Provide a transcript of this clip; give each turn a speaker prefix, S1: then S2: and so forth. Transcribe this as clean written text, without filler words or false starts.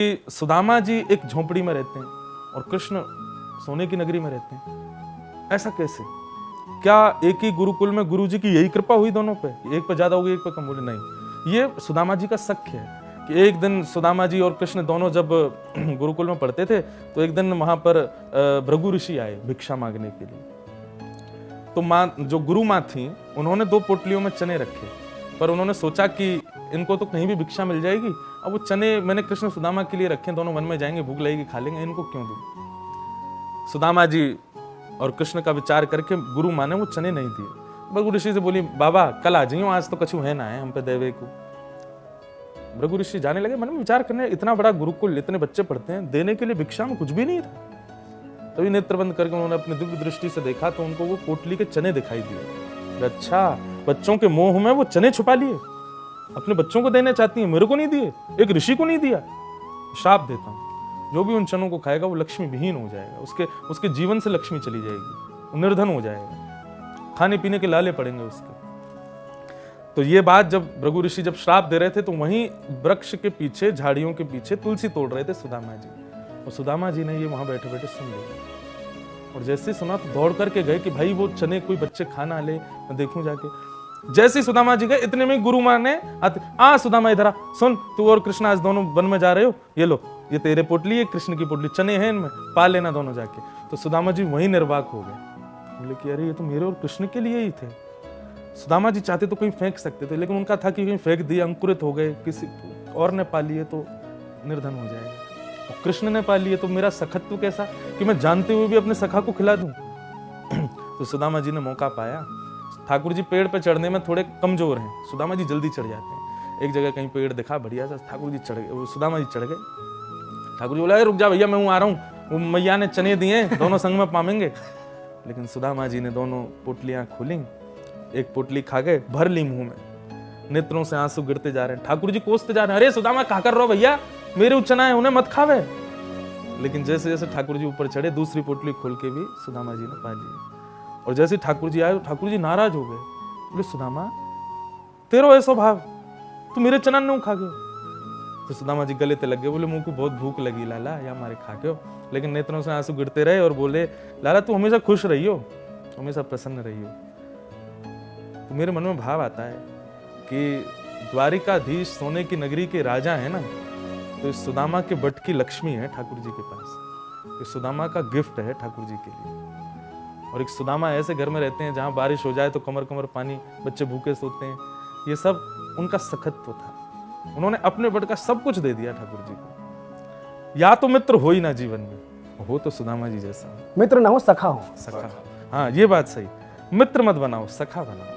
S1: कि सुदामा जी एक झोंपड़ी में रहते हैं और कृष्ण सोने की नगरी में रहते हैं। ऐसा कैसे? क्या एक ही गुरुकुल में गुरु जी की यही कृपा हुई दोनों पे? एक पे ज्यादा होगी, एक पे कम होगी? नहीं, ये सुदामा जी का शक है कि एक दिन सुदामा जी और कृष्ण दोनों जब गुरुकुल में पढ़ते थे तो एक दिन वहां पर भृगु ऋषि आए भिक्षा मांगने के लिए। तो माँ, जो गुरु माँ थी, उन्होंने 2 पोटलियों में चने रखे, पर उन्होंने सोचा कि इनको तो कहीं भी भिक्षा मिल जाएगी, अब वो चने मैंने कृष्ण सुदामा के लिए रखे, दोनों वन में जाएंगे, भूख लगेगी, खा लेंगे, इनको क्यों दूं? सुदामा जी और कृष्ण का विचार करके गुरु माँ ने वो चने नहीं दिए। भृगु ऋषि से बोली, बाबा कल आ जाइयो, आज तो कछु है ना है हम पे देवे को। भृगु ऋषि जाने लगे, मन में विचार करने, इतना बड़ा गुरुकुल, इतने बच्चे पढ़ते हैं, देने के लिए भिक्षा में कुछ भी नहीं था। तभी नेत्र बंद करके उन्होंने अपनी दिव्य दृष्टि से देखा तो उनको वो पोटली के चने दिखाई दिए। अच्छा, बच्चों के मोह में वो चने छुपा लिए, अपने बच्चों को देने चाहती है, मेरे को नहीं दिए, एक ऋषि को नहीं दिया। श्राप देता हूं, जो भी उन चनों को खाएगा वो लक्ष्मी विहीन हो जाएगा, उसके जीवन से लक्ष्मी चली जाएगी, वो निर्धन हो जाएगा, खाने पीने के लाले पड़ेंगे उसके। तो ये बात जब भृगु ऋषि जब श्राप दे रहे थे तो वहीं वृक्ष के पीछे, झाड़ियों के पीछे तुलसी तोड़ रहे थे सुदामा जी, और सुदामा जी ने ये वहां बैठे बैठे सुन लिया। और जैसे सुना तो दौड़ करके गए कि भाई वो चने कोई बच्चे खा ना ले, मैं देखूं जाके। जैसे सुदामा जी गए, इतने में गुरु मां ने सुदामा इधर आ, सुन तू और कृष्ण आज दोनों वन में जा रहे हो, ये लो, ये तेरे पोटली है, कृष्ण की पोटली, चने हैं इनमें, पा लेना दोनों जाके। तो सुदामा जी वहीं निर्वाक हो गए, बोले कि अरे ये तो मेरे और कृष्ण के लिए ही थे। सुदामा जी चाहते तो कहीं फेंक सकते थे, लेकिन उनका था कि कहीं फेंक दिए, अंकुरित हो गए, किसी और ने पा लिए तो निर्धन हो जाएगा, और कृष्ण ने पा लिए तो मेरा सखत्व कैसा कि मैं जानते हुए भी अपने सखा को खिला दूं। तो सुदामा जी ने मौका पाया। ठाकुर जी पेड़ पे चढ़ने में थोड़े कमजोर हैं, सुदामा जी जल्दी चढ़ जाते हैं। एक जगह कहीं पेड़ दिखा बढ़िया सा, ठाकुर जी चढ़ गए, सुदामा जी चढ़ गए। ठाकुर जी बोला, रुक जा भैया, मैं आ रहा हूँ, वो मैया ने चने दिए, दोनों संग में पावेंगे। लेकिन सुदामा जी ने दोनों पोटलियां खोली, एक पोटली खा गए, भर ली मुंह में, नेत्रों से आंसू गिरते जा रहे हैं। ठाकुर जी कोसते जा रहे हैं, अरे सुदामा क्या कर रहे हो भैया, मेरे उचना है, उन्हें मत खावे। लेकिन जैसे जैसे ठाकुर जी ऊपर चढ़े, दूसरी पोटली खोल के भी सुदामा जी ने पा ली। और जैसे ठाकुर जी आए, ठाकुर जी नाराज हो गए, बोले सुदामा तेरो ऐसा भाव, तू मेरे चना नहीं खा गयो। तो सुदामा जी गले ते लग गए, बोले मुंह को बहुत भूख लगी लाला, या हमारे खा गयो। लेकिन नेत्रों से आंसू गिरते रहे और बोले, लाला तू हमेशा खुश रहियो, हमेशा प्रसन्न रहियो। तो मेरे मन में भाव आता है कि द्वारिकाधीश सोने की नगरी के राजा है ना, तो इस सुदामा के बट की लक्ष्मी है ठाकुर जी के पास, इस सुदामा का गिफ्ट है ठाकुर जी के लिए। और एक सुदामा ऐसे घर में रहते हैं जहां बारिश हो जाए तो कमर कमर पानी, बच्चे भूखे सोते हैं, ये सब उनका सखत्व था। उन्होंने अपने बट का सब कुछ दे दिया ठाकुर जी को। या तो मित्र हो ही ना जीवन में, हो तो सुदामा जी जैसा,
S2: मित्र ना हो सखा हो।
S1: सखा, हाँ ये बात सही, मित्र मत बनाओ, सखा बनाओ।